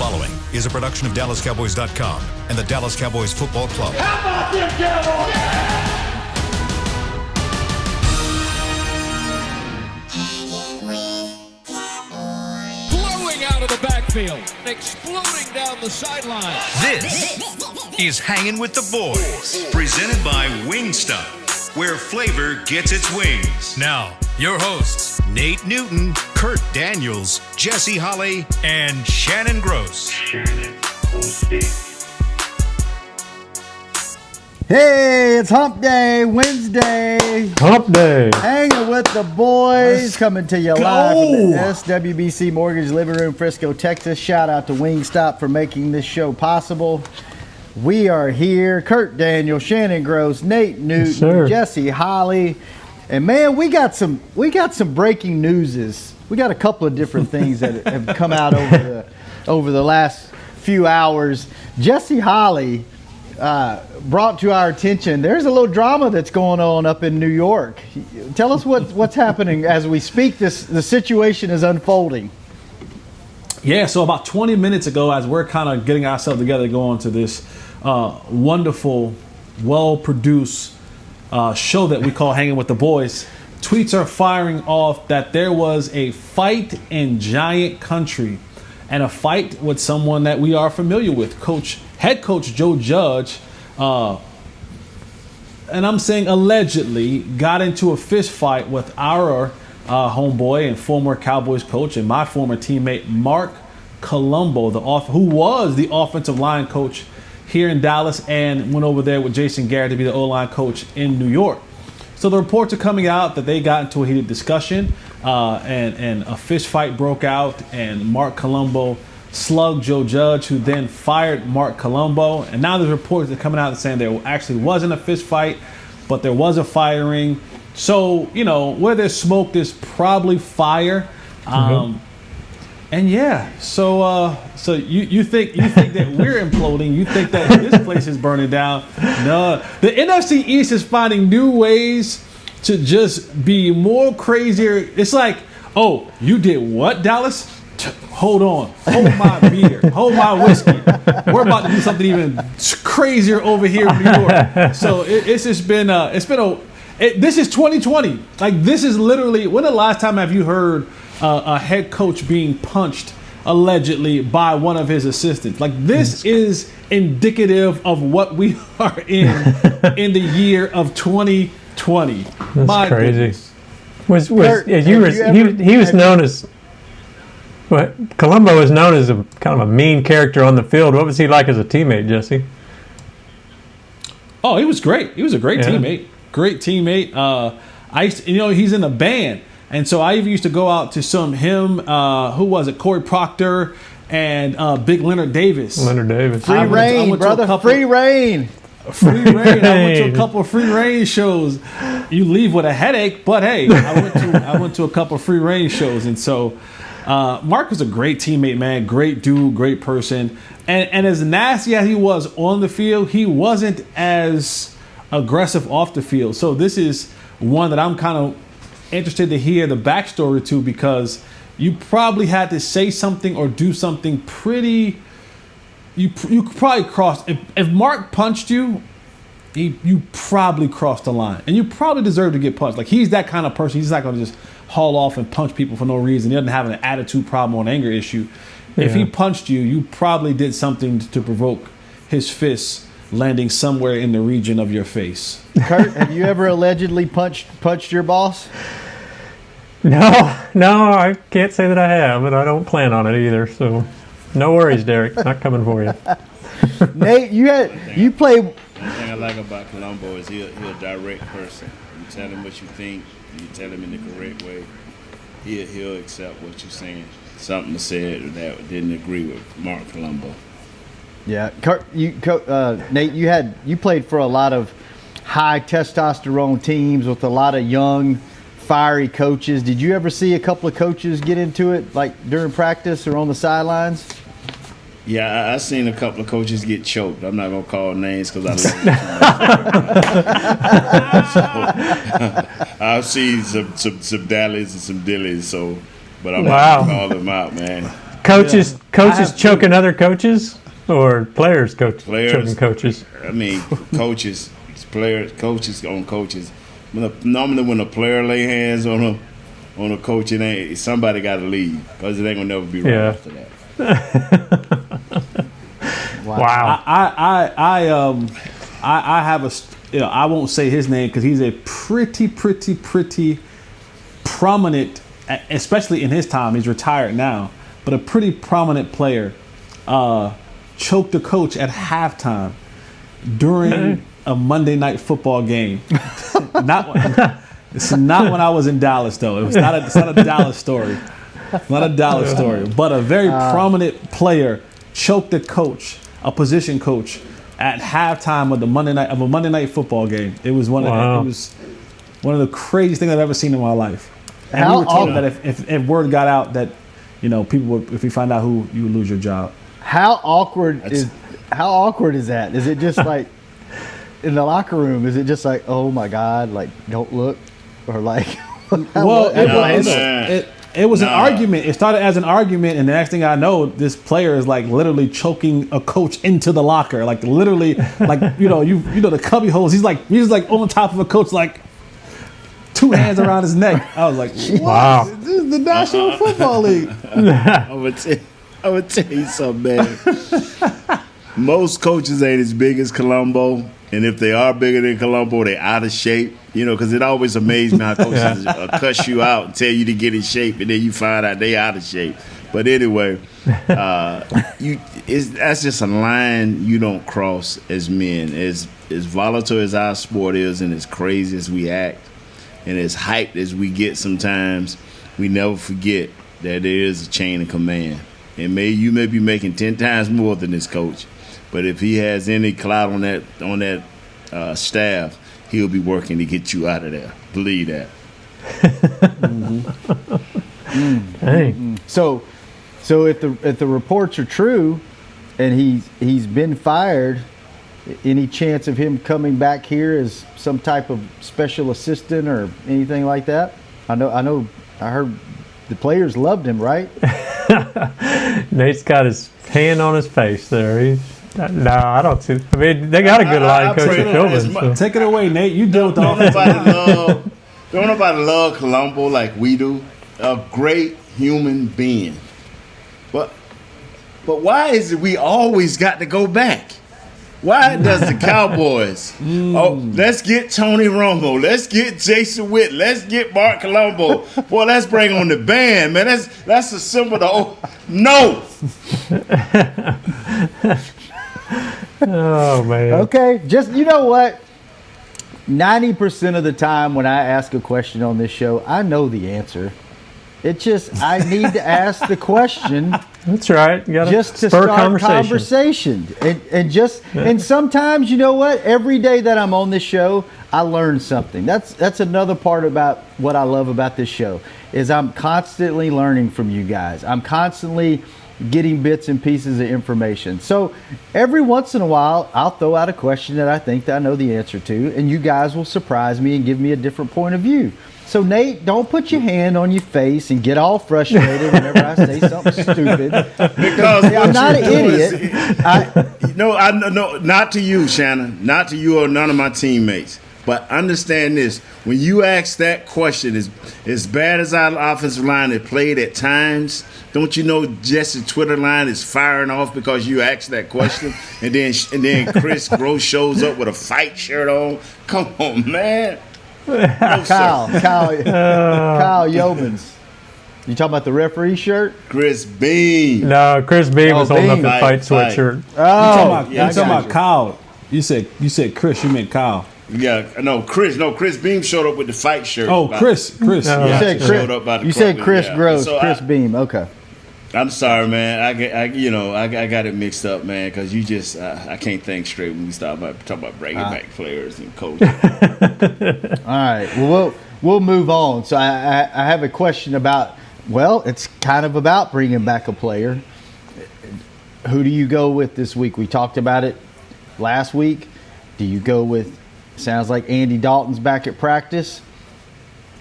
following is a production of DallasCowboys.com and the Dallas Cowboys Football Club. How about them Cowboys? Blowing out of the backfield, exploding down the sideline. This is Hangin' with the Boys, presented by Wingstop, where flavor gets its wings. Now, your hosts, Nate Newton, Kurt Daniels, Jesse Holley, and Shannon Gross. Hey, it's Hump Day, Wednesday. Hump Day. Hanging with the boys, coming to you live from the SWBC Mortgage Living Room, Frisco, Texas. Shout out to Wingstop for making this show possible. We are here, Kurt Daniels, Shannon Gross, Nate Newton, Jesse Holley. And man, we got some breaking newses. We got a couple of different things that have come out over the last few hours. Jesse Holley brought to our attention. There's a little drama that's going on up in New York. Tell us what's happening as we speak. The situation is unfolding. Yeah, so about 20 minutes ago, as we're kind of getting ourselves together to go on to this wonderful, well-produced show that we call Hanging with the Boys, tweets are firing off that there was a fight in Giant Country and a fight with someone that we are familiar with, head coach Joe Judge, and I'm saying allegedly got into a fist fight with our homeboy and former Cowboys coach and my former teammate Mark Columbo, who was the offensive line coach here in Dallas and went over there with Jason Garrett to be the O-line coach in New York. So the reports are coming out that they got into a heated discussion and a fist fight broke out, and Mark Columbo slugged Joe Judge, who then fired Mark Columbo. And now there's reports that are coming out saying there actually wasn't a fist fight, but there was a firing. So, where there's smoke, there's probably fire. And yeah, so you think that we're imploding? You think that this place is burning down? No, the NFC East is finding new ways to just be more crazier. It's like, oh, you did what, Dallas? Hold on, hold my beer, hold my whiskey. We're about to do something even crazier over here in New York. So this is 2020. Like, this is literally, when the last time have you heard a head coach being punched allegedly by one of his assistants? Like, this is indicative of what we are in the year of 2020. That's crazy. He was known as, what, Columbo was known as a kind of a mean character on the field. What was he like as a teammate, Jesse? Oh, he was great. He was a great teammate. Great teammate. He's in a band. And so I even used to go out to him, who was it? Corey Proctor and Big Leonard Davis. Free reign, brother. Free reign. Free reign. I went to a couple of free reign shows. You leave with a headache, but hey, I went to a couple of free reign shows. And so Mark was a great teammate, man. Great dude, great person. And as nasty as he was on the field, he wasn't as aggressive off the field. So this is one that I'm kind of interested to hear the backstory to, because you probably had to say something or do something pretty. You probably crossed. If Mark punched you, you probably crossed the line, and you probably deserve to get punched. Like, he's that kind of person. He's not going to just haul off and punch people for no reason. He doesn't have an attitude problem or an anger issue. Yeah. If he punched you, you probably did something to provoke his fists landing somewhere in the region of your face. Kurt, have you ever allegedly punched your boss? No, I can't say that I have, but I don't plan on it either. So, no worries, Derek. Not coming for you. Nate, you play. The thing I like about Columbo is he's a direct person. You tell him what you think, you tell him in the correct way. He'll accept what you're saying. Something said that didn't agree with Mark Columbo. Yeah, Kurt, Nate, you played for a lot of high testosterone teams with a lot of young, fiery coaches. Did you ever see a couple of coaches get into it, like during practice or on the sidelines? Yeah, I seen a couple of coaches get choked. I'm not gonna call names because I love them. I've seen some dallies and some dillies. So, but I'm not gonna call them out, man. Coaches choking other coaches, or players choking coaches? I mean, coaches on coaches. Normally, when a player lay hands on a coach, somebody got to leave because it ain't gonna never be right after that. Wow. I have I won't say his name because he's a pretty prominent, especially in his time. He's retired now, but a pretty prominent player choked a coach at halftime during a Monday Night Football game. It's not when I was in Dallas, though. It's not a Dallas story. Not a Dallas story, but a very prominent player choked a coach, a position coach, at halftime of a Monday Night Football game. It was one of the craziest things I've ever seen in my life. And we were told that if word got out that people would, if you find out who, you would lose your job. How awkward is that? Is it just like in the locker room? Is it just like, oh my God, like don't look, or like? It was an argument. It started as an argument, and the next thing I know, this player is like literally choking a coach into the locker, like literally, like the cubby holes. He's like on top of a coach, like 2 hands around his neck. I was like, what? Wow. This is the National Football League. I'm gonna tell you something, man. Most coaches ain't as big as Columbo, and if they are bigger than Columbo, they're out of shape. Because it always amazes me how coaches cuss you out and tell you to get in shape, and then you find out they out of shape. But anyway, that's just a line you don't cross as men. As volatile as our sport is, and as crazy as we act, and as hyped as we get sometimes, we never forget that there is a chain of command. And you may be making 10 times more than this coach, but if he has any clout on that staff, he'll be working to get you out of there. Believe that. Hey. So if the reports are true, and he's been fired, any chance of him coming back here as some type of special assistant or anything like that? I heard the players loved him, right? Nate's got his hand on his face there. No, I don't see. I mean, they got a good line coach at Philbin. Take it away, Nate. You deal with the Don't nobody love Columbo like we do. A great human being. But why is it we always got to go back? Why does the Cowboys? Let's get Tony Romo. Let's get Jason Witt. Let's get Mark Columbo. Boy, let's bring on the band, man. That's a symbol of no. Oh man. Okay, just you know what? 90% of the time when I ask a question on this show, I know the answer. It's just I need to ask the question. That's right. You gotta just to spur start conversation. And sometimes, you know what? Every day that I'm on this show, I learn something. That's another part about what I love about this show is I'm constantly learning from you guys. I'm constantly getting bits and pieces of information. So every once in a while, I'll throw out a question that I think that I know the answer to, and you guys will surprise me and give me a different point of view. So Nate, don't put your hand on your face and get all frustrated whenever I say something stupid. Because I'm not an idiot. Not to you, Shannon. Not to you or none of my teammates. But understand this: when you ask that question, as bad as our offensive line has played at times, don't you know Jesse's Twitter line is firing off because you asked that question, and then Chris Gross shows up with a fight shirt on? Come on, man. No, Kyle Yeomans. You talking about the referee shirt? Chris Beam. No, Chris Beam was holding up Beam. the fight sweatshirt. Oh, you talking about Kyle. You said Chris, you meant Kyle. Yeah, Chris Beam showed up with the fight shirt. Oh, Chris. No. You Yeah, said showed Chris. up by the You said club, Chris yeah. Gross, So Chris Beam. Okay. I'm sorry, man. I got it mixed up, man, because you just I can't think straight when we start talking about bringing back players and coaches. All right. Well, we'll move on. So I have a question about. Well, it's kind of about bringing back a player. Who do you go with this week? We talked about it last week. Do you go with? Sounds like Andy Dalton's back at practice.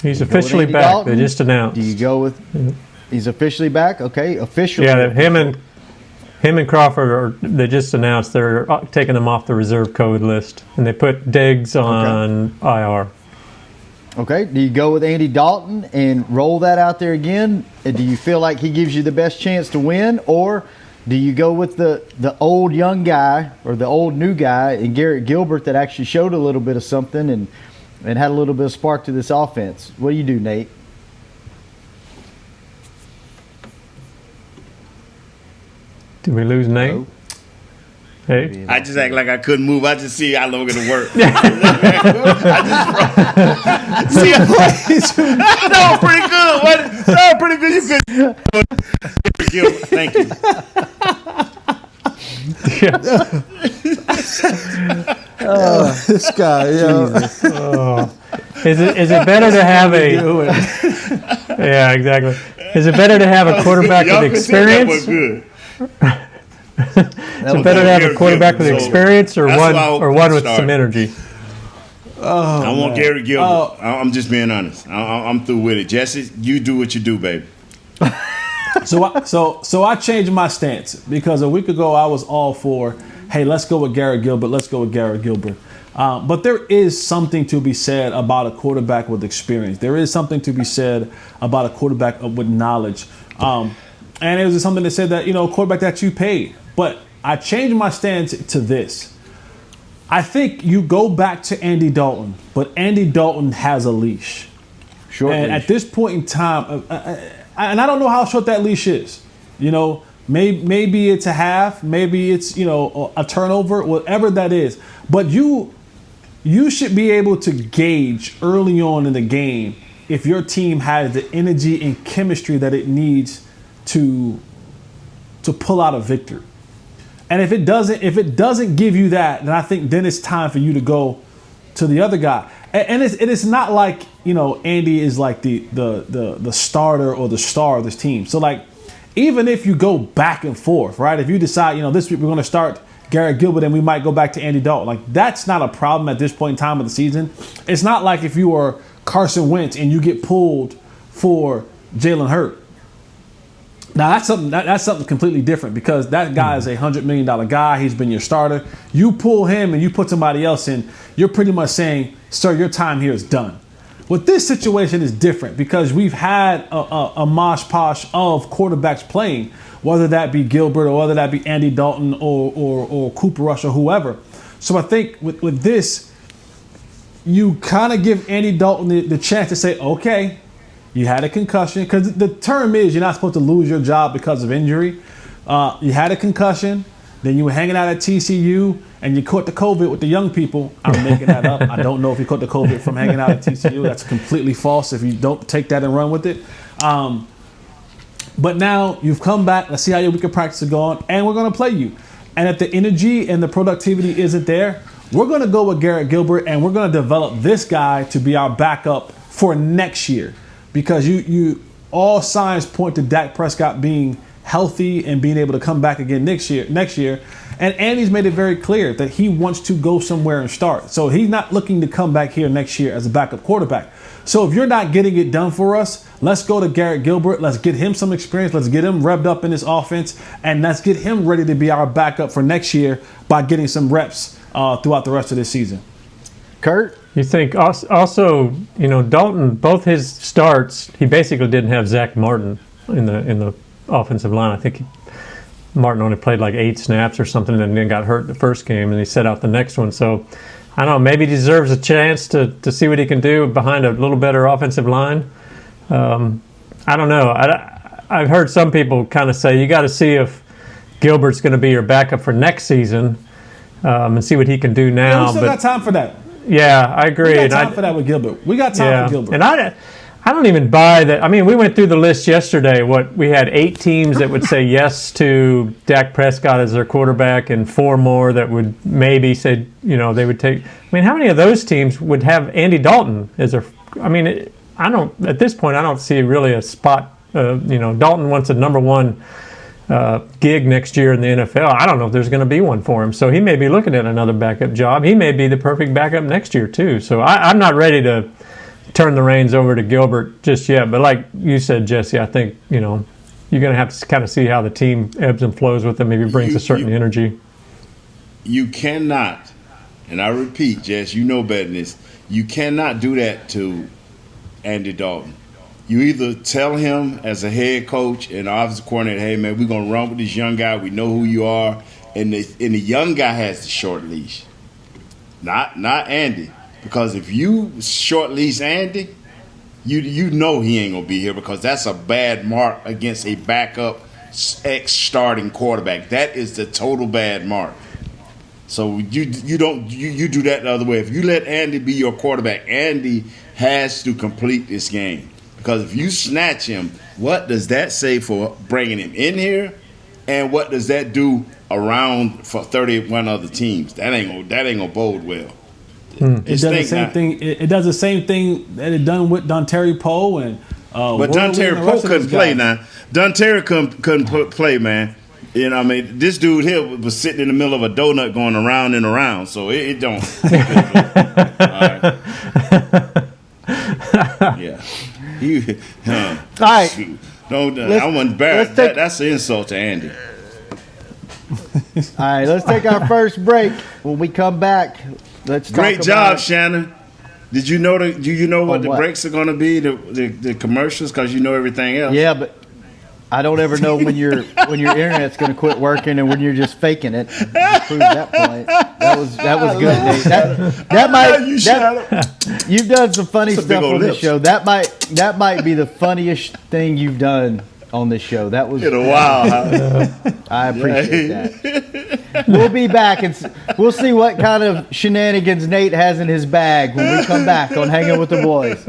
He's officially back. They just announced. Do you go with? He's officially back. Okay, officially. Yeah, him and Crawford they just announced they're taking them off the reserve code list, and they put Diggs on IR. Okay, do you go with Andy Dalton and roll that out there again? Do you feel like he gives you the best chance to win, or do you go with the old young guy or the old new guy and Garrett Gilbert that actually showed a little bit of something and had a little bit of spark to this offense? What do you do, Nate? Did we lose Nate? No. Hey. I just act like I couldn't move. I just see how long it'll work. I just see that was pretty good. That was pretty good. You could. Thank you. This guy, Is it better to have a? Yeah, exactly. Is it better to have a quarterback with experience? Is it better to have a quarterback with experience or one with some energy? I want Gary Gilbert. I'm just being honest. I'm through with it. Jesse, you do what you do, baby. So I changed my stance because a week ago I was all for, hey, let's go with Garrett Gilbert. Let's go with Garrett Gilbert. But there is something to be said about a quarterback with experience. There is something to be said about a quarterback with knowledge. And it was something that said that, a quarterback that you paid. But I changed my stance to this. I think you go back to Andy Dalton, but Andy Dalton has a leash. Short and leash. at this point in time, and I don't know how short that leash is. Maybe it's a half, maybe it's a turnover, whatever that is. But you should be able to gauge early on in the game if your team has the energy and chemistry that it needs to pull out a victory. And if it doesn't give you that, then it's time for you to go to the other guy. And it's not like Andy is like the starter or the star of this team. So like even if you go back and forth, right? If you decide this week we're going to start Garrett Gilbert and we might go back to Andy Dalton, like that's not a problem at this point in time of the season. It's not like if you are Carson Wentz and you get pulled for Jalen Hurts. Now that's something completely different because that guy is a $100 million guy. He's been your starter. You pull him and you put somebody else in, you're pretty much saying, sir, your time here is done. But this situation is different because we've had a mosh posh of quarterbacks playing, whether that be Gilbert or whether that be Andy Dalton or Cooper Rush or whoever. So I think with this, you kind of give Andy Dalton the chance to say, okay, you had a concussion, because the term is you're not supposed to lose your job because of injury. You had a concussion, then you were hanging out at TCU, and you caught the COVID with the young people. I'm making that up. I don't know if you caught the COVID from hanging out at TCU. That's completely false if you don't take that and run with it. But now you've come back. Let's see how your week of practice is going, and we're going to play you. And if the energy and the productivity isn't there, we're going to go with Garrett Gilbert, and we're going to develop this guy to be our backup for next year. Because you all signs point to Dak Prescott being healthy and being able to come back again next year. And Andy's made it very clear that he wants to go somewhere and start. So he's not looking to come back here next year as a backup quarterback. So if you're not getting it done for us, let's go to Garrett Gilbert. Let's get him some experience. Let's get him revved up in this offense. And let's get him ready to be our backup for next year by getting some reps throughout the rest of this season. Kurt? You think also, Dalton, both his starts, he basically didn't have Zach Martin in the offensive line. I think Martin only played like 8 snaps or something and then got hurt the first game and he set out the next one. So, I don't know, maybe he deserves a chance to see what he can do behind a little better offensive line. I don't know. I've heard some people kind of say you got to see if Gilbert's going to be your backup for next season and see what he can do now. Yeah, we still got time for that. Yeah, I agree. We got time for that with Gilbert. We got time for Gilbert. And I don't even buy that. I mean, we went through the list yesterday. We had 8 teams that would say yes to Dak Prescott as their quarterback and 4 more that would maybe say, they would take. I mean, how many of those teams would have Andy Dalton as their? I mean, at this point, I don't see really a spot. Dalton wants a number 1 gig next year in the NFL. I don't know if there's going to be one for him. So he may be looking at another backup job. He may be the perfect backup next year too. So I'm not ready to, turn the reins over to Gilbert just yet. But like you said, Jesse, I think, you're going to have to kind of see how the team ebbs and flows with him. Maybe brings a certain energy. You cannot, and I repeat, Jess, you know better than this, you cannot do that to Andy Dalton. You either tell him as a head coach and offensive coordinator, hey, man, we're going to run with this young guy. We know who you are. And the young guy has the short leash, not Andy. Because if you short leash Andy, you know he ain't going to be here, because that's a bad mark against a backup ex-starting quarterback. That is the total bad mark. So you do that the other way. If you let Andy be your quarterback, Andy has to complete this game. Because if you snatch him, what does that say for bringing him in here, and what does that do around for 31 other teams? That ain't gonna bode well. It does the same thing. It does the same thing that it done with Dontari Poe and. But Dontari Poe couldn't play now. Dontari couldn't play, man. You know, what I mean, this dude here was sitting in the middle of a donut going around and around, so it don't. Yeah. All right. Shoot. No, I wasn't embarrassed. That's an insult to Andy. All right, let's take our first break. When we come back, let's talk about. Great job, Shannon. Do you know what the breaks are going to be? The commercials, because you know everything else. Yeah, but I don't ever know when your internet's going to quit working and when you're just faking it. You proved that point. That was good, Nate. You've done some funny stuff on this show. That might be the funniest thing you've done on this show. That was in a while. Huh? I appreciate that. We'll be back and we'll see what kind of shenanigans Nate has in his bag when we come back on Hanging with the Boys.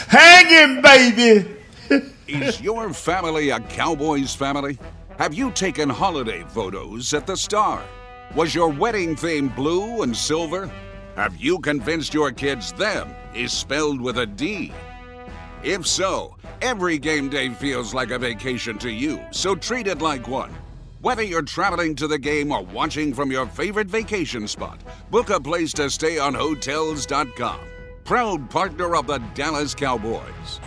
Hanging, baby. Is your family a Cowboys family? Have you taken holiday photos at the Star? Was your wedding theme blue and silver? Have you convinced your kids them is spelled with a D? If so, every game day feels like a vacation to you, so treat it like one. Whether you're traveling to the game or watching from your favorite vacation spot, book a place to stay on Hotels.com. Proud partner of the Dallas Cowboys.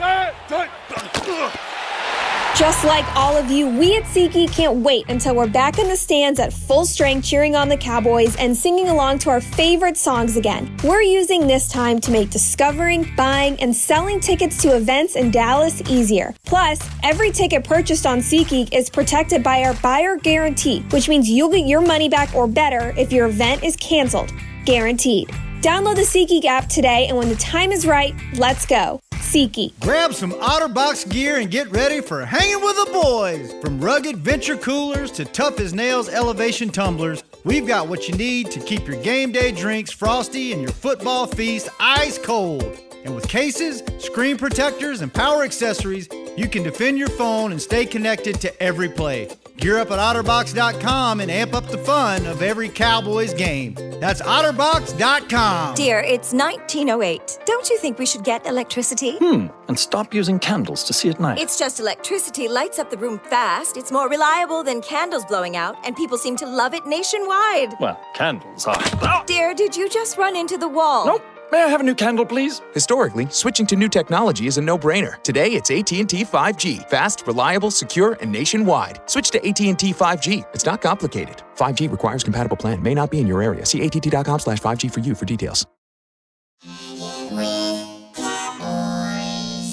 Just like all of you, we at SeatGeek can't wait until we're back in the stands at full strength cheering on the Cowboys and singing along to our favorite songs again. We're using this time to make discovering, buying, and selling tickets to events in Dallas easier. Plus, every ticket purchased on SeatGeek is protected by our buyer guarantee, which means you'll get your money back or better if your event is canceled. Guaranteed. Download the SeatGeek app today, and when the time is right, let's go. SeatGeek. Grab some OtterBox gear and get ready for Hanging with the Boys. From rugged venture coolers to tough as nails elevation tumblers, we've got what you need to keep your game day drinks frosty and your football feast ice cold. And with cases, screen protectors, and power accessories, you can defend your phone and stay connected to every play. Gear up at otterbox.com and amp up the fun of every Cowboys game. That's otterbox.com. Dear, it's 1908. Don't you think we should get electricity? And stop using candles to see at night. It's just electricity lights up the room fast. It's more reliable than candles blowing out, and people seem to love it nationwide. Well, candles are... Dear, did you just run into the wall? Nope. May I have a new candle, please? Historically, switching to new technology is a no-brainer. Today, it's AT&T 5G. Fast, reliable, secure, and nationwide. Switch to AT&T 5G. It's not complicated. 5G requires compatible plan. May not be in your area. See att.com/5G for you for details.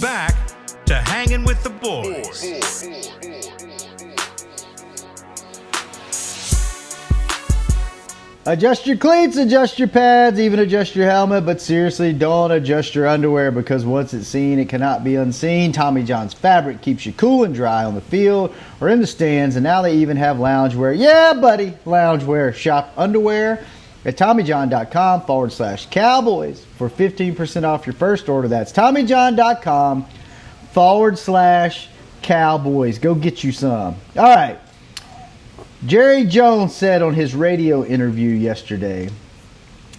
Back to Hanging with the Boys. Adjust your cleats, adjust your pads, even adjust your helmet, but seriously, don't adjust your underwear, because once it's seen, it cannot be unseen. Tommy John's fabric keeps you cool and dry on the field or in the stands, and now they even have loungewear. Yeah, buddy, loungewear. Shop underwear at TommyJohn.com/Cowboys for 15% off your first order. That's TommyJohn.com/Cowboys. Go get you some. All right. Jerry Jones said on his radio interview yesterday,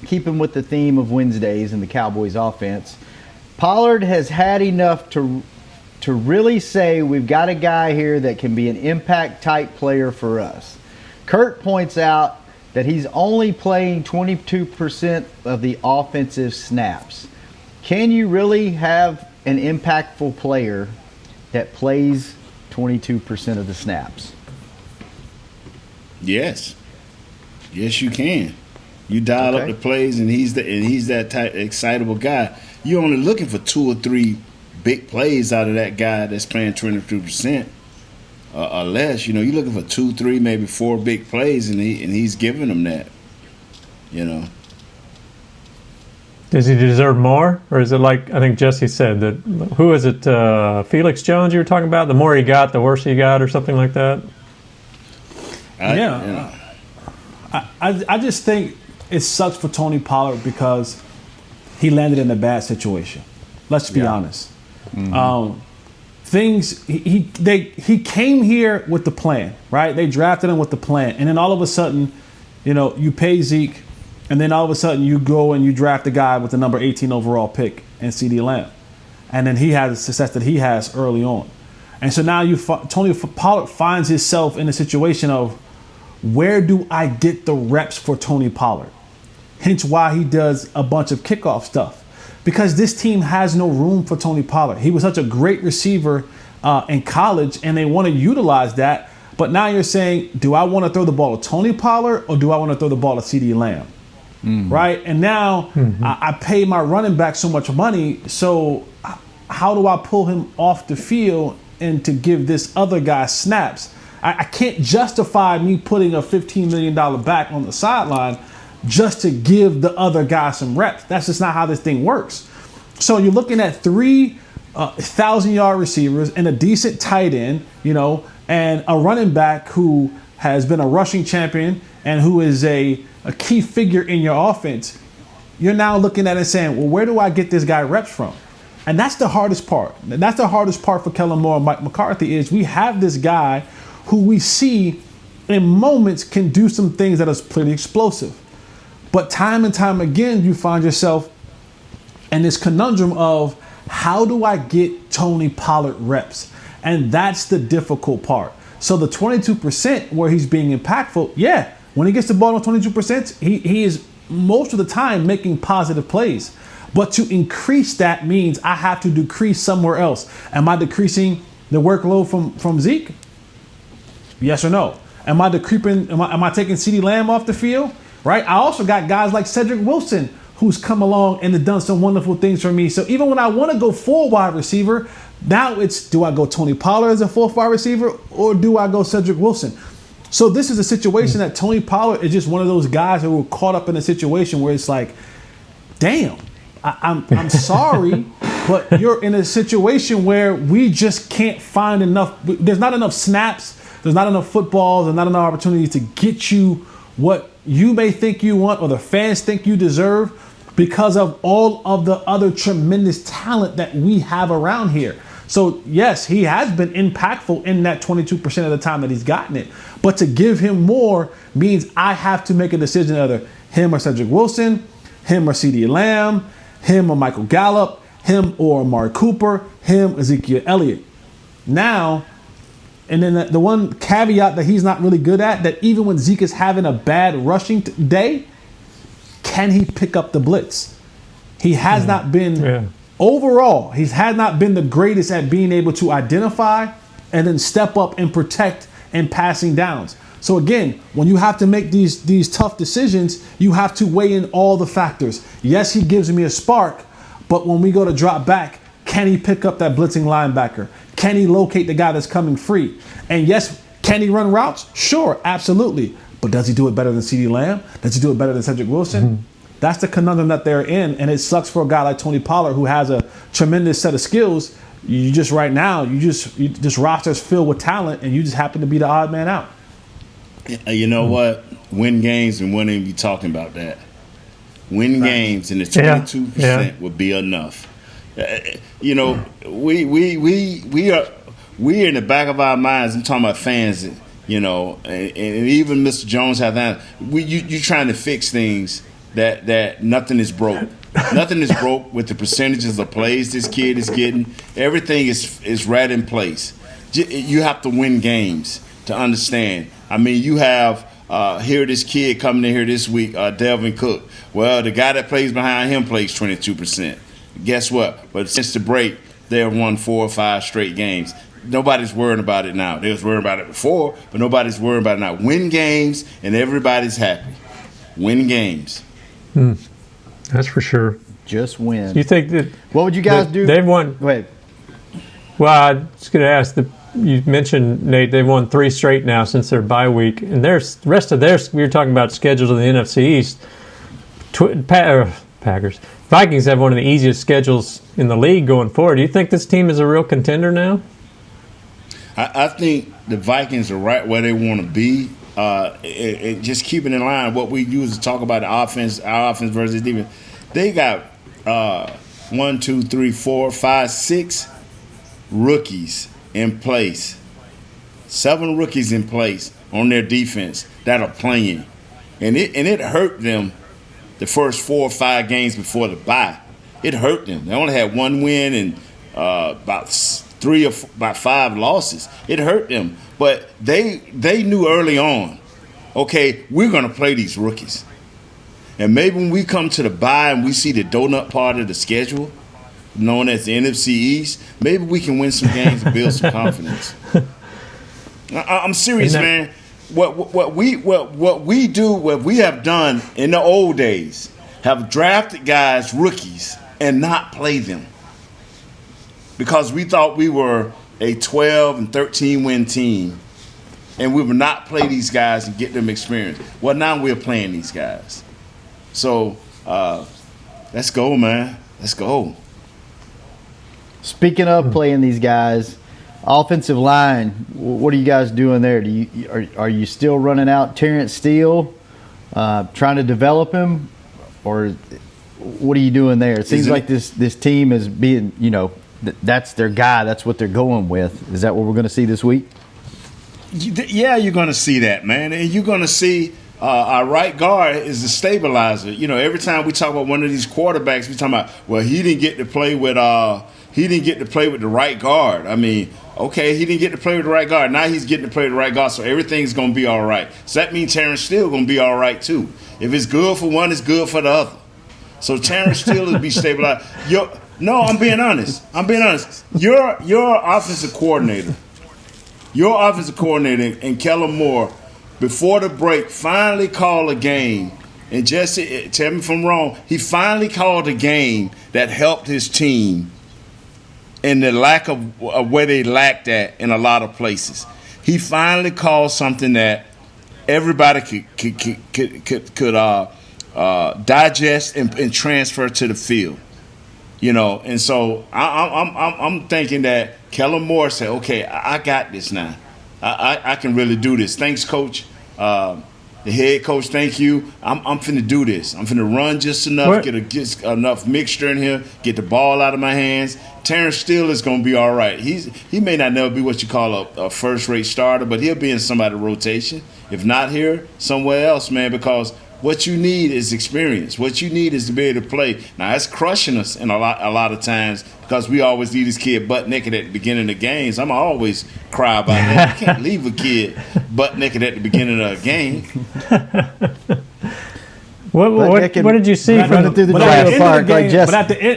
keeping with the theme of Wednesdays and the Cowboys offense, Pollard has had enough to really say we've got a guy here that can be an impact type player for us. Kurt points out that he's only playing 22% of the offensive snaps. Can you really have an impactful player that plays 22% of the snaps? Yes, you can. You dial up the plays, and he's that type excitable guy. You're only looking for 2 or 3 big plays out of that guy that's playing 22% or less. You're looking for 2, 3, maybe 4 big plays, and he's giving them that. Does he deserve more, or is it like I think Jesse said that? Who is it? Felix Jones you were talking about? The more he got, the worse he got, or something like that. I just think it sucks for Tony Pollard because he landed in a bad situation. Let's be honest. Mm-hmm. He came here with the plan, right? They drafted him with the plan, and then all of a sudden, you pay Zeke, and then all of a sudden you go and you draft the guy with the number 18 overall pick and CD Lamb, and then he has the success that he has early on, and so now Tony Pollard finds himself in a situation of, where do I get the reps for Tony Pollard? Hence why he does a bunch of kickoff stuff. Because this team has no room for Tony Pollard. He was such a great receiver in college, and they want to utilize that. But now you're saying, do I want to throw the ball to Tony Pollard, or do I want to throw the ball to CD Lamb? Mm-hmm. Right? And now I pay my running back so much money, so how do I pull him off the field and to give this other guy snaps? I can't justify me putting a $15 million back on the sideline just to give the other guy some reps. That's just not how this thing works. So you're looking at 3 1,000-yard receivers and a decent tight end, and a running back who has been a rushing champion and who is a key figure in your offense. You're now looking at it and saying, well, where do I get this guy reps from? And that's the hardest part. That's the hardest part for Kellen Moore and Mike McCarthy is we have this guy who we see in moments can do some things that is pretty explosive. But time and time again, you find yourself in this conundrum of, how do I get Tony Pollard reps? And that's the difficult part. So the 22% where he's being impactful, when he gets the ball on 22%, he is most of the time making positive plays. But to increase that means I have to decrease somewhere else. Am I decreasing the workload from Zeke? Yes or no? Am I taking CeeDee Lamb off the field? Right? I also got guys like Cedric Wilson who's come along and has done some wonderful things for me. So even when I want to go 4 wide receiver, now it's, do I go Tony Pollard as a 4th wide receiver, or do I go Cedric Wilson? So this is a situation that Tony Pollard is just one of those guys who were caught up in a situation where it's like, damn, I'm sorry, but you're in a situation where we just can't find enough. There's not enough snaps. There's not enough footballs. There's not enough opportunities to get you what you may think you want or the fans think you deserve because of all of the other tremendous talent that we have around here. So, yes, he has been impactful in that 22% of the time that he's gotten it. But to give him more means I have to make a decision either him or Cedric Wilson, him or CeeDee Lamb, him or Michael Gallup, him or Amari Cooper, him or Ezekiel Elliott. Now, and then the one caveat that he's not really good at, that even when Zeke is having a bad rushing day, can he pick up the blitz? He has not been, overall, he has not been the greatest at being able to identify and then step up and protect and passing downs. So again, when you have to make these tough decisions, you have to weigh in all the factors. Yes, he gives me a spark, but when we go to drop back, can he pick up that blitzing linebacker? Can he locate the guy that's coming free? And yes, can he run routes? Sure, absolutely. But does he do it better than CeeDee Lamb? Does he do it better than Cedric Wilson? Mm-hmm. That's the conundrum that they're in, and it sucks for a guy like Tony Pollard who has a tremendous set of skills. You just rosters filled with talent, and you just happen to be the odd man out. You know what? Win games, and wouldn't even be talking about that. Win games, and the 22% would be enough. We're in the back of our minds. I'm talking about fans, and even Mr. Jones has that. You're trying to fix things that nothing is broke. Nothing is broke with the percentages of plays this kid is getting. Everything is right in place. You have to win games to understand. I mean, you have here this kid coming in here this week, Delvin Cook. Well, the guy that plays behind him plays 22%. Guess what? But since the break, they have won 4 or 5 straight games. Nobody's worrying about it now. They was worrying about it before, but nobody's worrying about it now. Win games, and everybody's happy. Win games. That's for sure. Just win. You think that? What would you guys do? They've won. Wait. Well, I was going to ask. You mentioned, Nate, they've won 3 straight now since their bye week, and the rest of theirs. We were talking about schedules in the NFC East. Packers. Vikings have one of the easiest schedules in the league going forward. Do you think this team is a real contender now? I think the Vikings are right where they want to be. Just keeping in line what we use to talk about our offense versus defense. They got 1, 2, 3, 4, 5, 6 rookies in place. 7 rookies in place on their defense that are playing. And it hurt them the first 4 or 5 games before the bye. It hurt them. They only had 1 win and about 5 losses. It hurt them. But they knew early on, okay, we're going to play these rookies. And maybe when we come to the bye and we see the donut part of the schedule, known as the NFC East, maybe we can win some games and build some confidence. I'm serious, man. What we have done in the old days, have drafted guys, rookies, and not play them. Because we thought we were a 12 and 13 win team, and we would not play these guys and get them experience. Well, now we're playing these guys. So let's go, man. Let's go. Speaking of playing these guys, offensive line, what are you guys doing there? Are you still running out Terrence Steele, trying to develop him, or what are you doing there? It seems like this team is being, that's their guy. That's what they're going with. Is that what we're going to see this week? Yeah, you're going to see that, man. And you're going to see our right guard is the stabilizer. Every time we talk about one of these quarterbacks, we talk about, well, he didn't get to play with the right guard. I mean, okay, he didn't get to play with the right guard. Now he's getting to play with the right guard, so everything's going to be all right. So that means Terrence Steele going to be all right, too. If it's good for one, it's good for the other. So Terrence Steele will be stabilized. No, I'm being honest. Your offensive coordinator and Kellen Moore, before the break, finally called a game. And Jesse, tell me if I'm wrong, he finally called a game that helped his team in the lack of where they lacked at in a lot of places. He finally called something that everybody could digest and transfer to the field. And so I'm thinking that Kellen Moore said, okay, I got this now. I can really do this. Thanks, Coach. The head coach, thank you. I'm finna do this. I'm finna run just enough, get enough mixture in here, get the ball out of my hands. Terrence Steele is gonna be all right. He may not never be what you call a first-rate starter, but he'll be in somebody's rotation. If not here, somewhere else, man, because what you need is experience. What you need is to be able to play. Now, it's crushing us in a lot of times because we always leave this kid butt naked at the beginning of games. I'm always cry about that. You can't leave a kid butt naked at the beginning of a game. What did you see from through the trailer park like Jesse?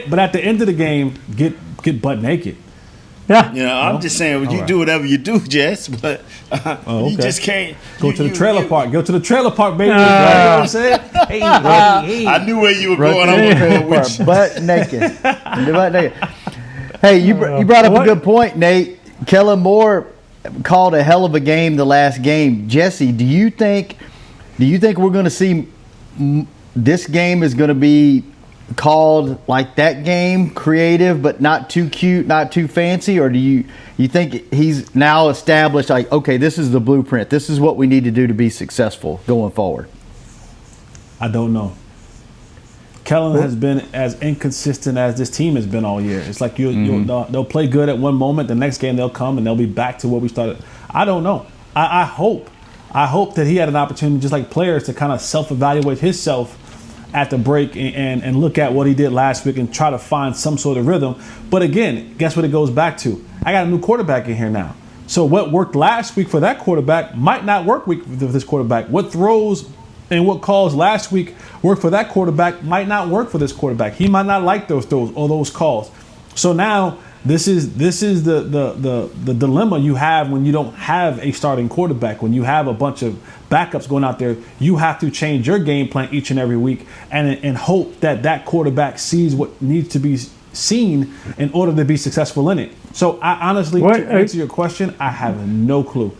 But at the end of the game, get butt naked. Yeah. I'm just saying, you do whatever you do, Jess, but you just can't. Go to the trailer park. Go to the trailer park, baby. You know what I'm saying? Hey. I knew where you were going. I was going with you. Butt naked. Hey, you brought up a good point, Nate. Kellen Moore called a hell of a game the last game. Jesse, do you think we're going to see this game is going to be called like that game, creative but not too cute, not too fancy, or do you think he's now established, like, okay, this is the blueprint, this is what we need to do to be successful going forward? I don't know. Kellen has been as inconsistent as this team has been all year. It's like they'll play good at one moment, the next game they'll come and they'll be back to where we started. I don't know. I hope that he had an opportunity, just like players, to kind of self-evaluate himself at the break and look at what he did last week and try to find some sort of rhythm. But again, guess what it goes back to? I got a new quarterback in here now. So what worked last week for that quarterback might not work with this quarterback. What throws And what calls last week worked for that quarterback might not work for this quarterback. He might not like those throws or those calls. So now this is the dilemma you have when you don't have a starting quarterback. When you have a bunch of backups going out there, you have to change your game plan each and every week and hope that quarterback sees what needs to be seen in order to be successful in it. So I honestly, to answer your question, I have no clue.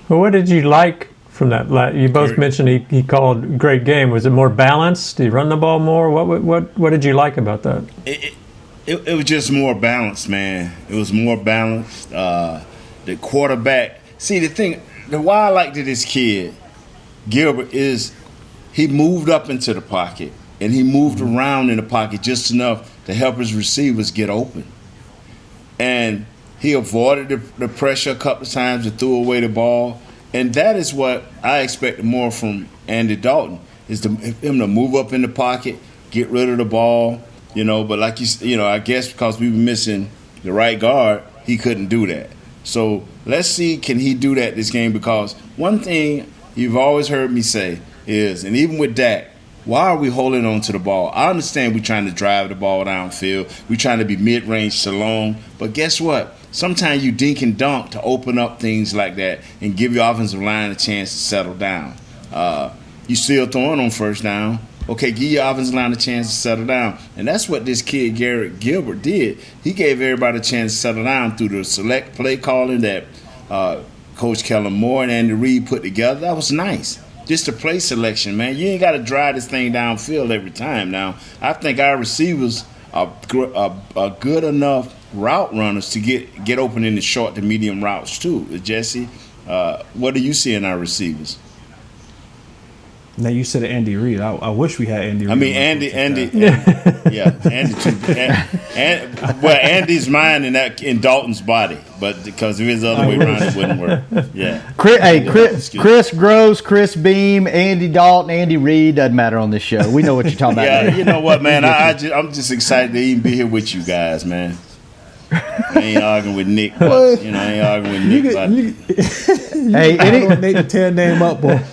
Well, what did you like from that? You both mentioned he called a great game. Was it more balanced? Did he run the ball more? What did you like about that? It was just more balanced, man. It was more balanced. The quarterback. See, why I liked this kid, Gilbert, is he moved up into the pocket and he moved around in the pocket just enough to help his receivers get open. And he avoided the pressure a couple of times and threw away the ball. And that is what I expected more from Andy Dalton, is him to move up in the pocket, get rid of the ball, But like I guess because we were missing the right guard, he couldn't do that. So let's see, can he do that this game? Because one thing you've always heard me say is, and even with Dak, why are we holding on to the ball? I understand we're trying to drive the ball downfield. We're trying to be mid-range to long. But guess what? Sometimes you dink and dunk to open up things like that and give your offensive line a chance to settle down. You still throwing on first down. Okay, give your offensive line a chance to settle down. And that's what this kid, Gilbert, did. He gave everybody a chance to settle down through the select play calling that Coach Kellen Moore and Andy Reid put together. That was nice. Just the play selection, man. You ain't got to drive this thing downfield every time. Now, I think our receivers are good enough route runners to get open in the short to medium routes too. Jesse, what do you see in our receivers? Now you said Andy Reid. I wish we had Andy Reid. I mean, Andy, Andy too. Well, Andy's mind in Dalton's body, but because if it's the other way around, it wouldn't work. Yeah. Chris Gross, Chris Beam, Andy Dalton, Andy Reid, doesn't matter on this show. We know what you're talking about. Yeah, you know what, man? I'm just excited to even be here with you guys, man. I ain't arguing with Nick, but, I ain't arguing with Nick. I don't need to tear name up, boy.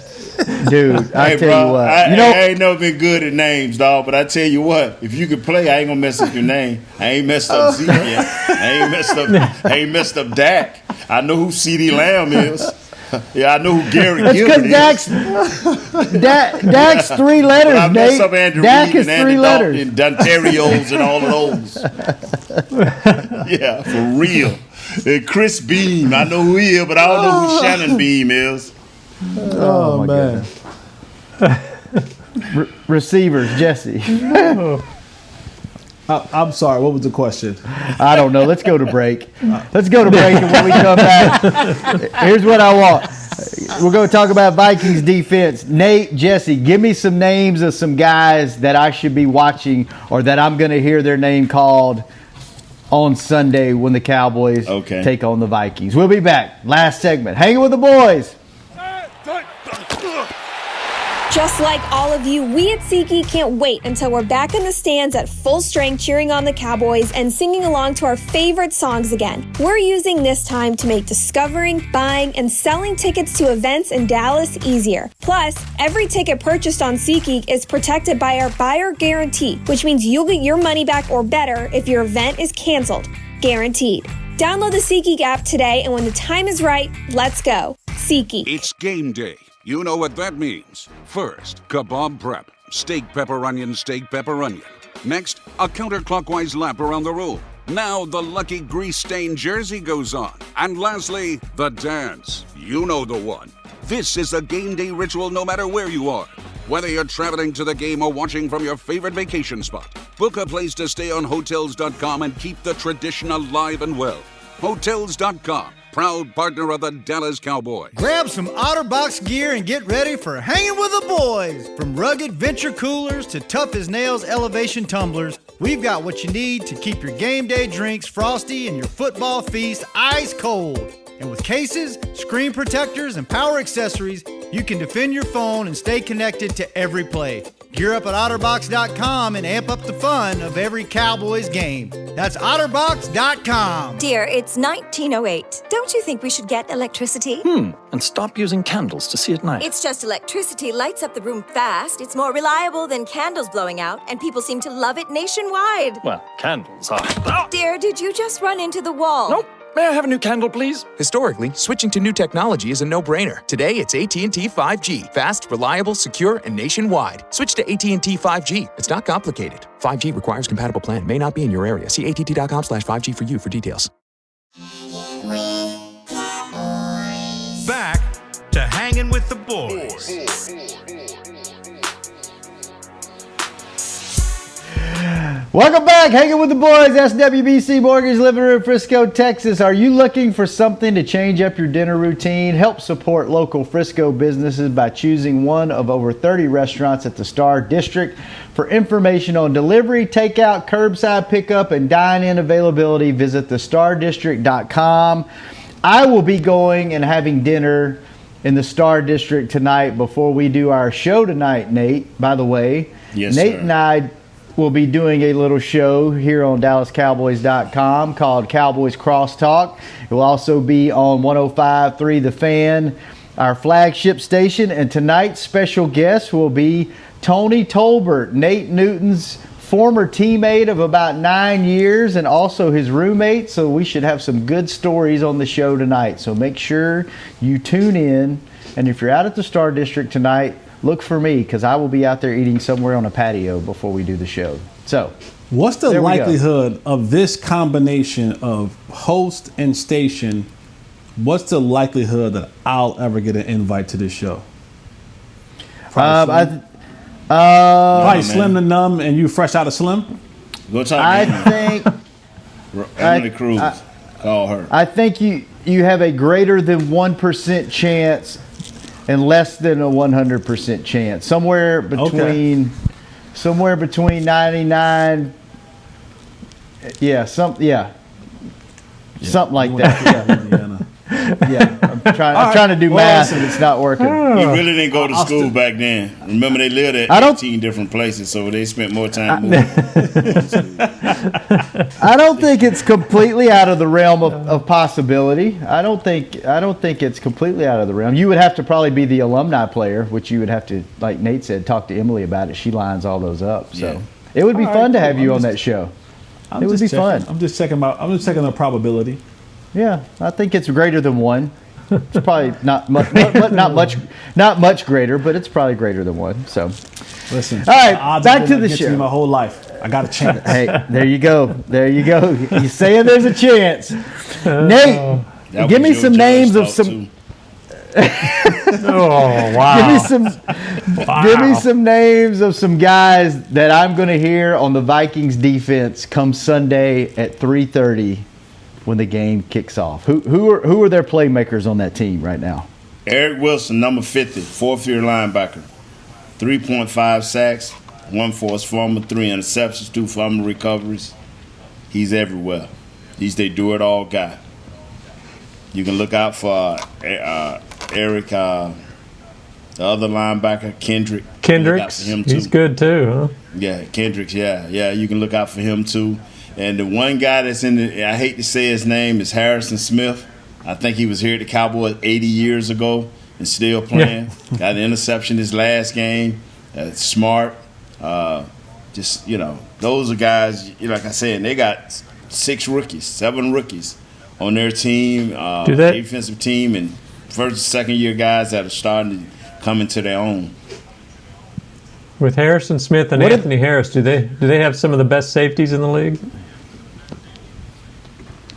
Dude, I tell you what. I ain't never been good at names, dog, but I tell you what, if you could play, I ain't gonna mess up your name. I ain't messed up Zeke yet. I ain't messed up Dak. I know who C.D. Lamb is. Yeah, I know who Gary Gilbert is. Dak's three letters, I mess Nate. up Andrew Dak Reid is and three Andy letters. Dalton and Donterios and all of those. Yeah, for real. And Chris Beam, I know who he is, but I don't know who Shannon Beam is. Oh man. Receivers, Jesse. I'm sorry. What was the question? I don't know. Let's go to break. Let's go to break, and when we come back, here's what I want. We're going to talk about Vikings defense. Nate, Jesse, give me some names of some guys that I should be watching or that I'm going to hear their name called on Sunday when the Cowboys take on the Vikings. We'll be back. Last segment. Hanging with the boys. Just like all of you, we at SeatGeek can't wait until we're back in the stands at full strength cheering on the Cowboys and singing along to our favorite songs again. We're using this time to make discovering, buying, and selling tickets to events in Dallas easier. Plus, every ticket purchased on SeatGeek is protected by our buyer guarantee, which means you'll get your money back or better if your event is canceled. Guaranteed. Download the SeatGeek app today, and when the time is right, let's go. SeatGeek. It's game day. You know what that means. First, kebab prep. Steak, pepper, onion, steak, pepper, onion. Next, a counterclockwise lap around the room. Now the lucky grease-stained jersey goes on. And lastly, the dance. You know the one. This is a game day ritual no matter where you are. Whether you're traveling to the game or watching from your favorite vacation spot, book a place to stay on Hotels.com and keep the tradition alive and well. Hotels.com. Proud partner of the Dallas Cowboys. Grab some OtterBox gear and get ready for Hanging with the Boys. From rugged venture coolers to tough as nails elevation tumblers, we've got what you need to keep your game day drinks frosty and your football feast ice cold. And with cases, screen protectors, and power accessories, You can defend your phone and stay connected to every play. Gear up at otterbox.com and amp up the fun of every Cowboys game. That's otterbox.com. Dear, it's 1908. Don't you think we should get electricity? And stop using candles to see at night. It's just electricity lights up the room fast. It's more reliable than candles blowing out, and people seem to love it nationwide. Well, candles are... Dear, did you just run into the wall? Nope. May I have a new candle, please? Historically, switching to new technology is a no-brainer. Today, it's AT&T 5G. Fast, reliable, secure, and nationwide. Switch to AT&T 5G. It's not complicated. 5G requires compatible plan. May not be in your area. See att.com/5G for you for details. Back to Hanging with the Boys. Welcome back, Hanging with the Boys, SWBC Mortgage, Living Room, Frisco, Texas. Are you looking for something to change up your dinner routine? Help support local Frisco businesses by choosing one of over 30 restaurants at the Star District. For information on delivery, takeout, curbside pickup, and dine-in availability, visit thestardistrict.com. I will be going and having dinner in the Star District tonight before we do our show tonight, Nate, by the way. Yes, Nate sir. and I will be doing a little show here on DallasCowboys.com called Cowboys Crosstalk. It will also be on 105.3 The Fan, our flagship station. And tonight's special guest will be Tony Tolbert, Nate Newton's former teammate of about 9 years and also his roommate. So we should have some good stories on the show tonight. So make sure you tune in. And if you're out at the Star District tonight, look for me because I will be out there eating somewhere on a patio before we do the show. So, what's the likelihood of this combination of host and station? What's the likelihood that I'll ever get an invite to this show? Probably Slim to Numb, and you fresh out of Slim. Go talk. I think Emily Cruz. Call her. I think you have a greater than 1% chance and less than a 100% chance. Somewhere between 99. Something like that. Yeah. I'm trying to do math and it's not working. We really didn't go to school back then. Remember, they lived at 18 different places, so they spent more time moving. I don't think it's completely out of the realm of possibility. I don't think it's completely out of the realm. You would have to probably be the alumni player, which you would have to, like Nate said, talk to Emily about it. She lines all those up. So it would be fun to have you on that show. It would be fun. I'm just checking the probability. Yeah, I think it's greater than 1. It's probably not much greater, but it's probably greater than 1. So, listen. All right, back to the show. Me my whole life, I got a chance. Hey, there you go. You saying there's a chance? Nate, give me some names of some. Oh wow! Give me some names of some guys that I'm going to hear on the Vikings defense come Sunday at 3:30 when the game kicks off. Who are their playmakers on that team right now? Eric Wilson, number 50, fourth-year linebacker, 3.5 sacks, 1 forced fumble, 3 interceptions, 2 fumble recoveries. He's everywhere. He's their do-it-all guy. You can look out for Eric, the other linebacker, Kendrick. Kendricks, he's good too, huh? Yeah, Kendricks, yeah. You can look out for him too. And the one guy that's I hate to say his name, is Harrison Smith. I think he was here at the Cowboys 80 years ago and still playing. Yeah. Got an interception his last game. Smart. Those are guys, like I said, they got 7 rookies on their team, defensive team, and first and second year guys that are starting to come into their own. With Harrison Smith and Anthony Harris, do they have some of the best safeties in the league?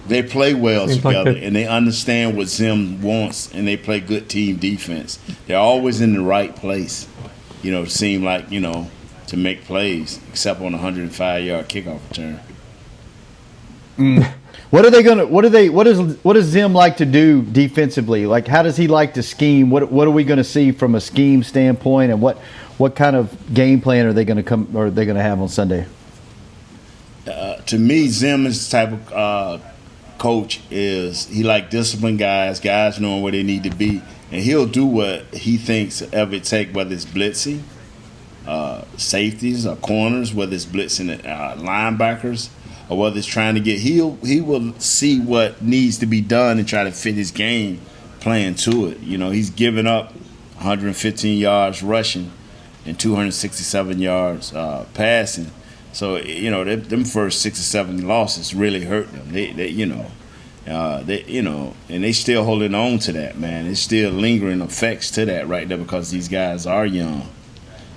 They play well together, and they understand what Zim wants, and they play good team defense. They're always in the right place, it seemed like, to make plays, except on a 105-yard kickoff return. What does Zim like to do defensively? Like, how does he like to scheme? What are we going to see from a scheme standpoint, and what kind of game plan are they going to have on Sunday? To me, Zim is the type of coach he like disciplined guys knowing where they need to be, and he'll do what he thinks ever it take, whether it's blitzing, safeties or corners, whether it's blitzing linebackers, or whether it's trying to get. He will see what needs to be done and try to fit his game plan to it. You know, he's given up 115 yards rushing and 267 yards passing. So, you know, them first 6 or 7 losses really hurt them. And they still holding on to that, man. It's still lingering effects to that right there because these guys are young.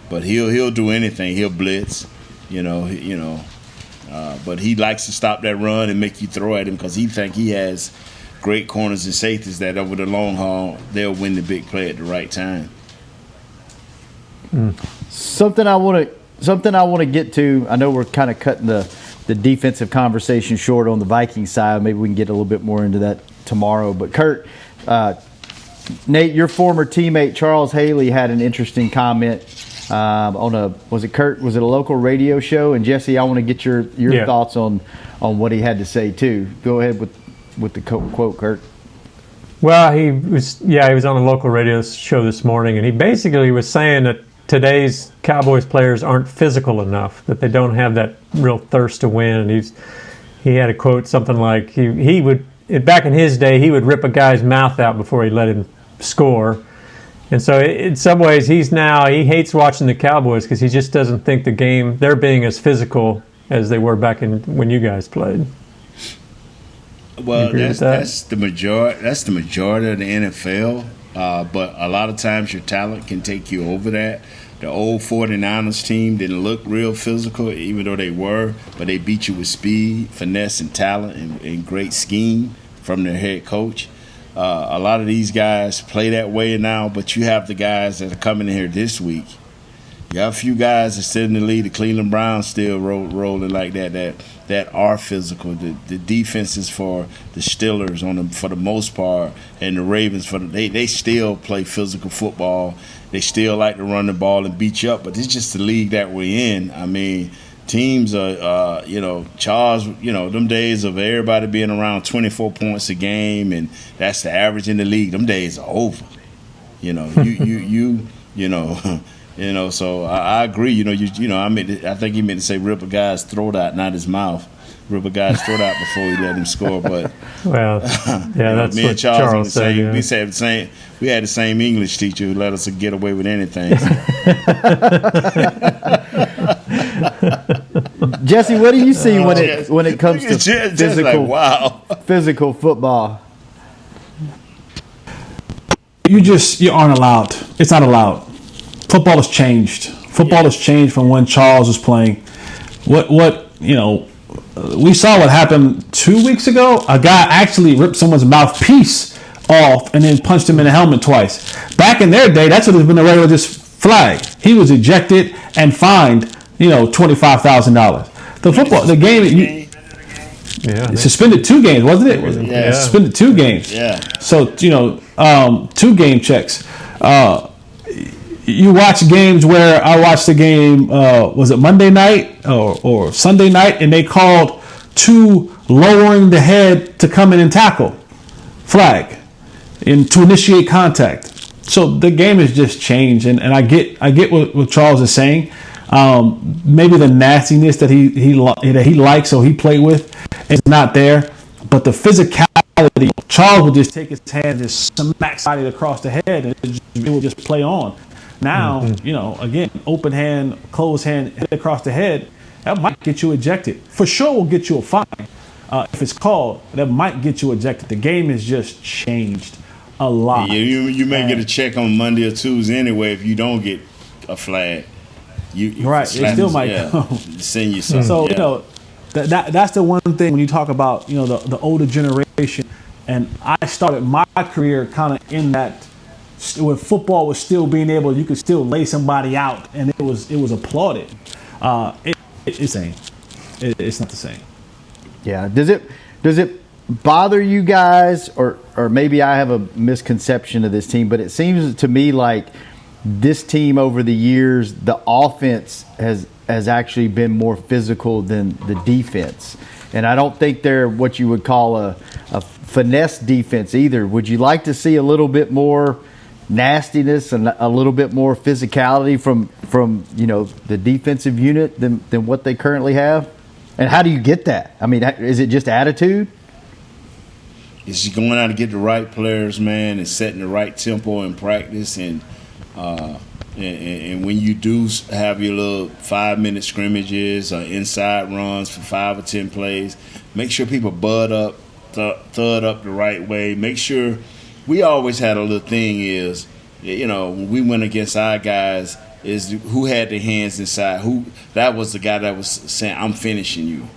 But he'll do anything. He'll blitz, but he likes to stop that run and make you throw at him because he think he has great corners and safeties that over the long haul they'll win the big play at the right time. Something I want to get to. I know we're kind of cutting the defensive conversation short on the Vikings side. Maybe we can get a little bit more into that tomorrow. But Kurt, Nate, your former teammate Charles Haley had an interesting comment on a was it a local radio show? And Jesse, I want to get your thoughts on what he had to say too. Go ahead with the quote, Kurt. Well, he was on a local radio show this morning, and he basically was saying that today's Cowboys players aren't physical enough, that they don't have that real thirst to win. And he had a quote something like he would back in his day he would rip a guy's mouth out before he let him score. And so in some ways he hates watching the Cowboys because he just doesn't think they're being as physical as they were back when you guys played. Well, that's the majority. That's the majority of the NFL. But a lot of times your talent can take you over that. The old 49ers team didn't look real physical, even though they were, but they beat you with speed, finesse, and talent, and great scheme from their head coach. A lot of these guys play that way now, but you have the guys that are coming in here this week. You have a few guys that sit in the league. The Cleveland Browns still rolling like that are physical. The defenses for the Steelers for the most part, and the Ravens they still play physical football. They still like to run the ball and beat you up. But it's just the league that we're in. I mean, teams are Charles. Them days of everybody being around 24 points a game, and that's the average in the league. Them days are over. So I agree. I think he meant to say rip a guy's throat out, not his mouth. Rip a guy's throat out before he let him score. But that's me what and Charles said. Yeah. We said the same. We had the same English teacher who let us get away with anything. Jesse, what do you see when it comes to physical football? You aren't allowed. It's not allowed. Football has changed. Football has changed from when Charles was playing. We saw what happened 2 weeks ago. A guy actually ripped someone's mouthpiece off and then punched him in the helmet twice. Back in their day, that's what has been a regular just flag. He was ejected and fined, $25,000. The game, suspended 2 games, wasn't it? Yeah. Suspended 2 games. Yeah. So 2 game checks. You watch games where I watched the game, was it Monday night or Sunday night, and they called 2 lowering the head to come in and tackle flag and to initiate contact. So the game has just changed, and I get what Charles is saying. Maybe the nastiness that he likes or he played with is not there, but the physicality. Charles would just take his hand and just smack somebody across the head, and it would just play on. Now, again, open hand, closed hand, hit across the head, that might get you ejected. For sure will get you a fine. If it's called, that might get you ejected. The game has just changed a lot. Yeah, you may get a check on Monday or Tuesday anyway if you don't get a flag. It still might come. Send you something. So, that's the one thing when you talk about, the older generation. And I started my career kind of in that, when football was still being able, you could still lay somebody out, and it was applauded. It's the same. It's not the same. Yeah. Does it bother you guys, or maybe I have a misconception of this team, but it seems to me like this team over the years, the offense has actually been more physical than the defense. And I don't think they're what you would call a finesse defense either. Would you like to see a little bit more nastiness and a little bit more physicality from the defensive unit than what they currently have? And how do you get that? I mean, is it just attitude? It's just going out to get the right players, man, and setting the right tempo in practice. And when you do have your little 5-minute scrimmages or inside runs for 5 or 10 plays, make sure people thud up the right way. Make sure we always had a little thing is, when we went against our guys, is who had their hands inside. That was the guy that was saying, I'm finishing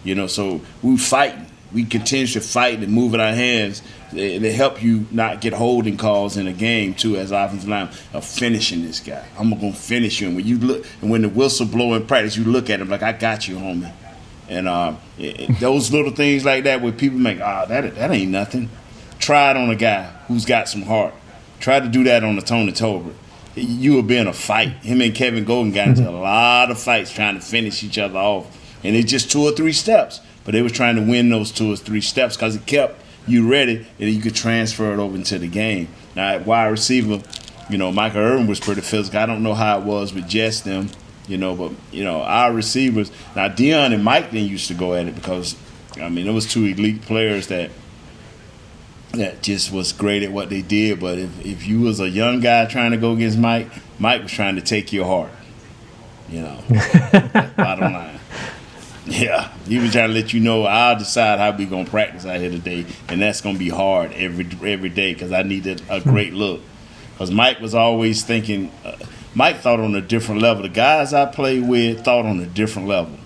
you. So we fighting. We continue to fight and moving our hands. They help you not get holding calls in a game too, as offensive line of finishing this guy. I'm gonna finish you. And when you look, and when the whistle blow in practice, you look at him like, I got you, homie. And those little things like that, where people make, that ain't nothing. Try it on a guy who's got some heart. Try to do that on a Tony Pollard. You will be in a fight. Him and Kevin Golden got into a lot of fights trying to finish each other off, and it's just 2 or 3 steps. But they were trying to win those 2 or 3 steps because it kept you ready, and you could transfer it over into the game. Now, at wide receiver, Michael Irvin was pretty physical. I don't know how it was with Jess them, but our receivers. Now, Dion and Mike then used to go at it because, there was 2 elite players that just was great at what they did. But if you was a young guy trying to go against Mike was trying to take your heart. Bottom line. Yeah, he was trying to let you know I'll decide how we going to practice out here today, and that's going to be hard every day because I needed a great look. Because Mike was always thinking, Mike thought on a different level. The guys I played with thought on a different level.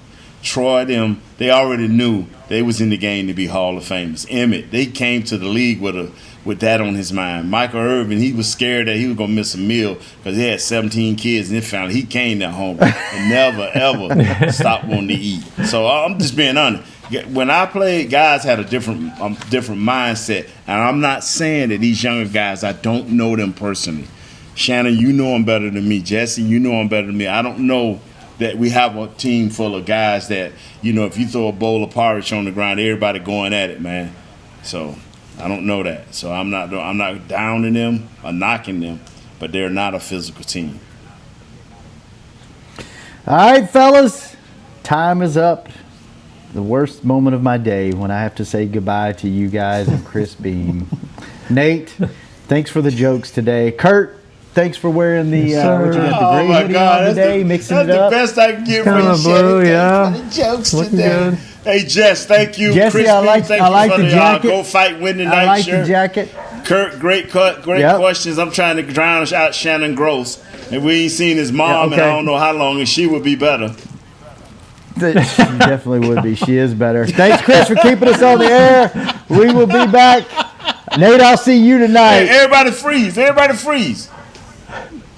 Troy, them, they already knew they was in the game to be Hall of Famers. Emmett, they came to the league with that on his mind. Michael Irvin, he was scared that he was going to miss a meal because he had 17 kids, and then he came that home and never, ever stopped wanting to eat. So I'm just being honest. When I played, guys had a different mindset, and I'm not saying that these younger guys, I don't know them personally. Shannon, you know them better than me. Jesse, you know them better than me. I don't know that we have a team full of guys that, if you throw a bowl of porridge on the ground, everybody going at it, man. So I don't know that. So I'm not downing them or knocking them, but they're not a physical team. All right, fellas, time is up. The worst moment of my day when I have to say goodbye to you guys and Chris Beam. Nate, thanks for the jokes today. Kurt, thanks for wearing the what you got, the gray hoodie on today, mixing it up. That's the best I can get for Kind of blue, yeah. The jokes Looking today. good. Hey, Jess, thank you. Jesse, Chris, I like thank the you for jacket. Go Fight Win Tonight I like shirt. the jacket. Kurt, great questions. I'm trying to drown out Shannon Gross. And we ain't seen his mom in I don't know how long, and she would be better. She definitely would be. She is better. Thanks, Chris, for keeping us on the air. We will be back. Nate, I'll see you tonight. Hey, everybody freeze.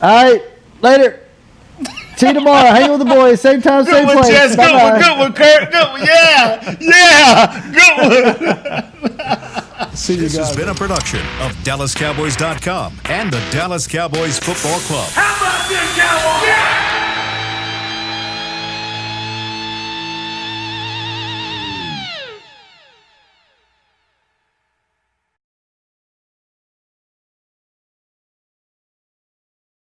All right, later. See you tomorrow. Hang with the boys. Same time, same place. Jess. Good one, Kurt. Good one. Yeah. Good one. See you guys. This has been a production of DallasCowboys.com and the Dallas Cowboys Football Club.